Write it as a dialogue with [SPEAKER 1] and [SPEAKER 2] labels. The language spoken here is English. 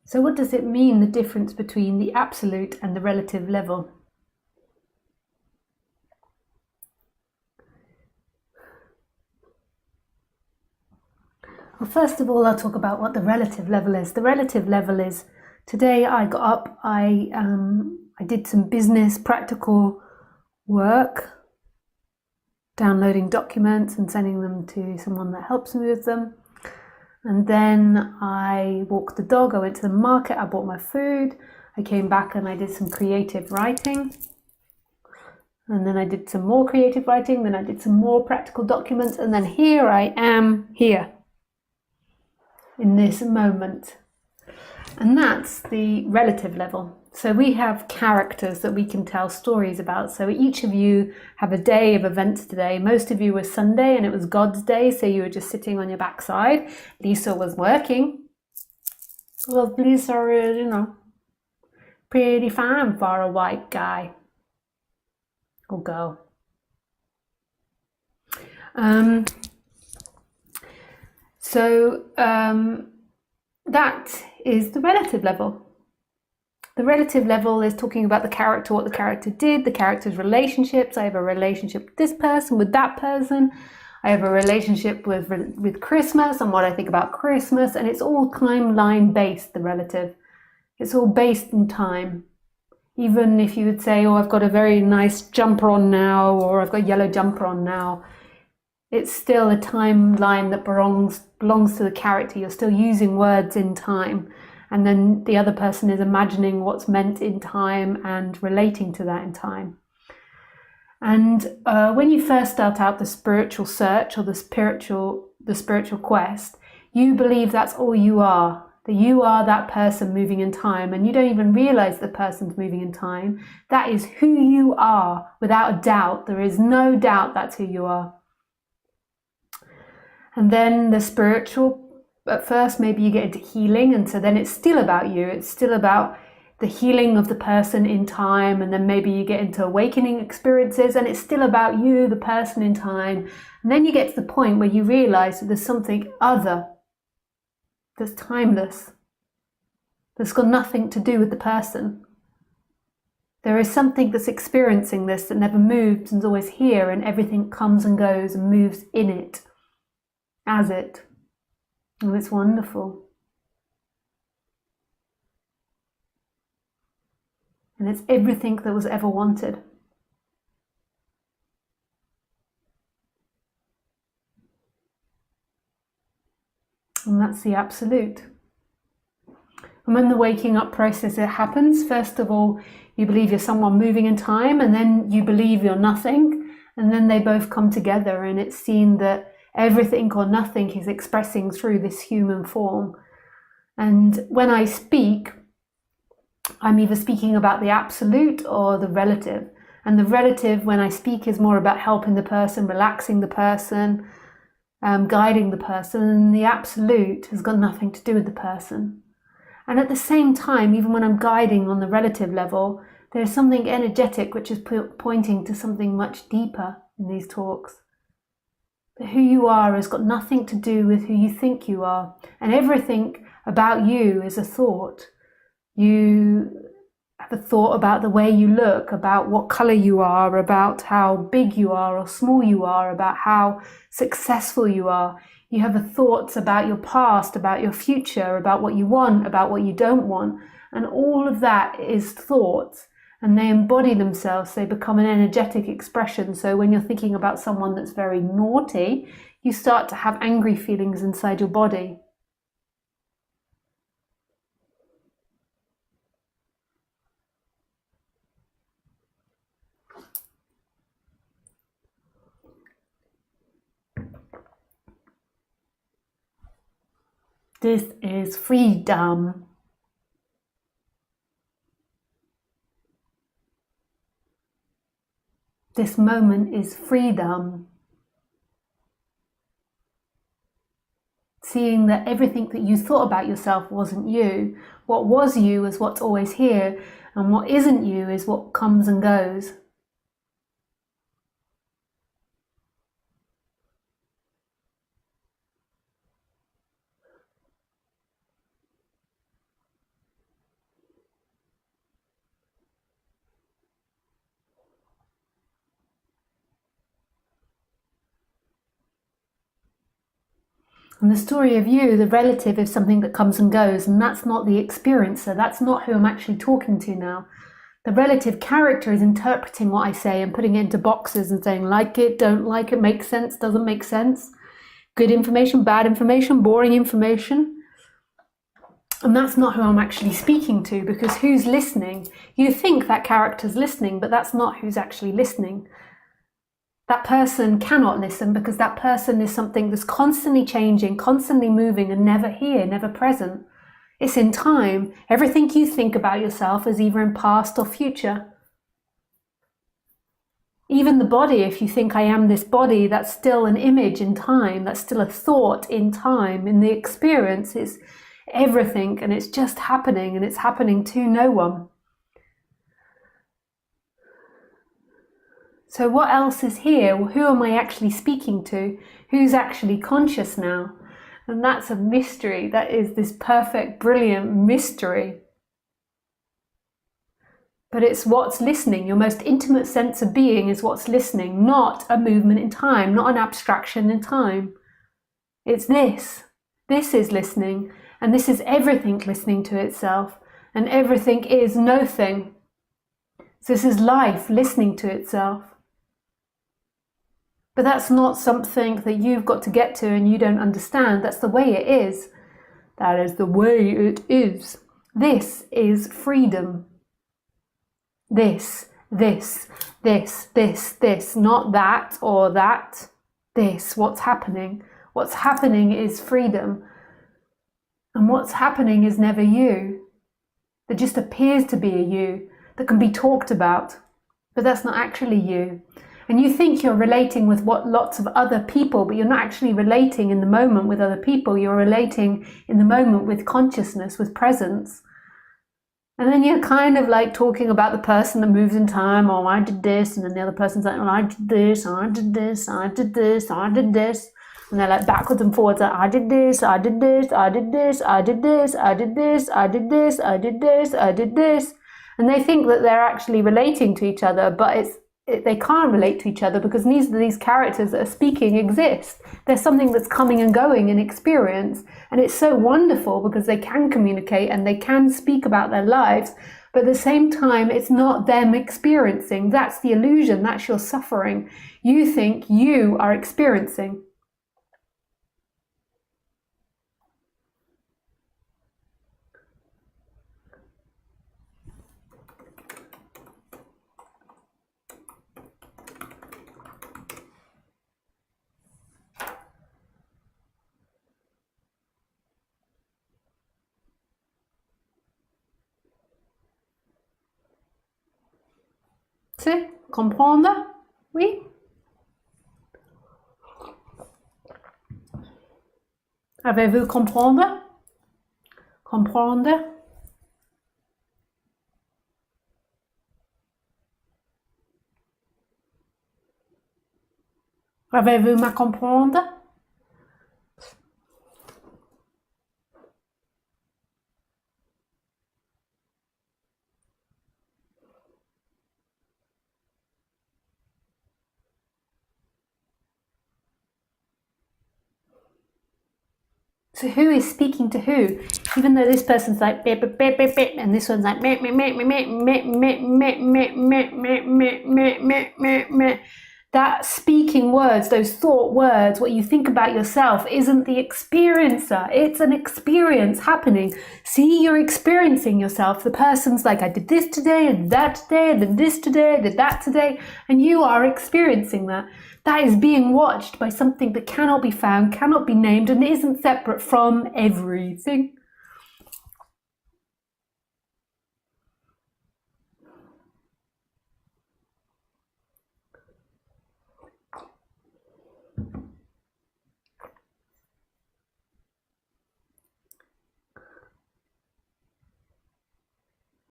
[SPEAKER 1] So what does it mean, the difference between the absolute and the relative level? Well, first of all, I'll talk about what the relative level is. The relative level is, today I got up, I did some business practical work, downloading documents and sending them to someone that helps me with them. And then I walked the dog, I went to the market, I bought my food, I came back and I did some creative writing. And then I did some more creative writing, then I did some more practical documents, and then here I am here in this moment. And that's the relative level. So we have characters that we can tell stories about. So each of you have a day of events today. Most of you were Sunday and it was God's day, so you were just sitting on your backside. Lisa was working. Well, Lisa is, pretty fine for a white guy or girl. That is the relative level. The relative level is talking about the character, what the character did, the character's relationships. I have a relationship with this person, with that person. I have a relationship with Christmas and what I think about Christmas, and it's all timeline based, the relative. It's all based in time. Even if you would say, oh, I've got a very nice jumper on now, or I've got a yellow jumper on now, it's still a timeline that belongs to the character. You're still using words in time. And then the other person is imagining what's meant in time and relating to that in time. And when you first start out the spiritual search or the spiritual quest, you believe that's all you are, that you are that person moving in time, and you don't even realize the person's moving in time. That is who you are, without a doubt. There is no doubt that's who you are. And then the spiritual, at first maybe you get into healing, and so then it's still about you. It's still about the healing of the person in time, and then maybe you get into awakening experiences, and it's still about you, the person in time. And then you get to the point where you realize that there's something other, that's timeless, that's got nothing to do with the person. There is something that's experiencing this, that never moves and is always here, and everything comes and goes and moves in it, as it. And it's wonderful. And it's everything that was ever wanted. And that's the absolute. And when the waking up process happens, first of all, you believe you're someone moving in time, and then you believe you're nothing, and then they both come together, and it's seen that everything or nothing is expressing through this human form. And when I speak, I'm either speaking about the absolute or the relative. And the relative, when I speak, is more about helping the person, relaxing the person, guiding the person. And the absolute has got nothing to do with the person. And at the same time, even when I'm guiding on the relative level, there's something energetic which is pointing to something much deeper in these talks. That who you are has got nothing to do with who you think you are. And everything about you is a thought. You have a thought about the way you look, about what color you are, about how big you are or small you are, about how successful you are. You have thoughts about your past, about your future, about what you want, about what you don't want. And all of that is thoughts. And they embody themselves, they become an energetic expression. So when you're thinking about someone that's very naughty, you start to have angry feelings inside your body. This is freedom. This moment is freedom. Seeing that everything that you thought about yourself wasn't you. What was you is what's always here, and what isn't you is what comes and goes. And the story of you, the relative, is something that comes and goes, and that's not the experiencer. That's not who I'm actually talking to now. The relative character is interpreting what I say and putting it into boxes and saying, like it, don't like it, makes sense, doesn't make sense, good information, bad information, boring information. And that's not who I'm actually speaking to, because who's listening? You think that character's listening, but that's not who's actually listening. That person cannot listen, because that person is something that's constantly changing, constantly moving, and never here, never present. It's in time. Everything you think about yourself is either in past or future. Even the body, if you think I am this body, that's still an image in time, that's still a thought in time. In the experience, it's everything, and it's just happening, and it's happening to no one. So what else is here? Who am I actually speaking to? Who's actually conscious now? And that's a mystery. That is this perfect, brilliant mystery. But it's what's listening. Your most intimate sense of being is what's listening, not a movement in time, not an abstraction in time. It's this. This is listening, and this is everything listening to itself, and everything is nothing. So this is life listening to itself. But that's not something that you've got to get to and you don't understand. That's the way it is. That is the way it is. This is freedom. This, not that or that. This, what's happening. What's happening is freedom. And what's happening is never you. There just appears to be a you that can be talked about, but that's not actually you. And you think you're relating with lots of other people, but you're not actually relating in the moment with other people. You're relating in the moment with consciousness, with presence. And then you're kind of like talking about the person that moves in time. Oh, I did this. And then the other person's like, oh, I did this, I did this, I did this, I did this. And they're like backwards and forwards. Like, I did this, I did this, I did this, I did this, I did this, I did this, I did this, I did this. And they think that they're actually relating to each other, but they can't relate to each other, because neither of these characters that are speaking exist. There's something that's coming and going in experience, and it's so wonderful because they can communicate and they can speak about their lives, but at the same time it's not them experiencing. That's the illusion. That's your suffering. You think you are experiencing. C'est comprendre? Oui? Avez-vous comprendre? Comprendre? Avez-vous ma comprendre? So who is speaking to who? Even though this person's like beep, beep, beep, beep, beep, and this one's like meh, meh, meh, meh, meh, meh, meh, meh, meh, meh, meh, meh, meh, meh, meh, meh. That speaking words, those thought words, what you think about yourself, isn't the experiencer. It's an experience happening. See, you're experiencing yourself. The person's like, I did this today, I did that today, I did this today, I did that today, and you are experiencing that. That is being watched by something that cannot be found, cannot be named, and isn't separate from everything.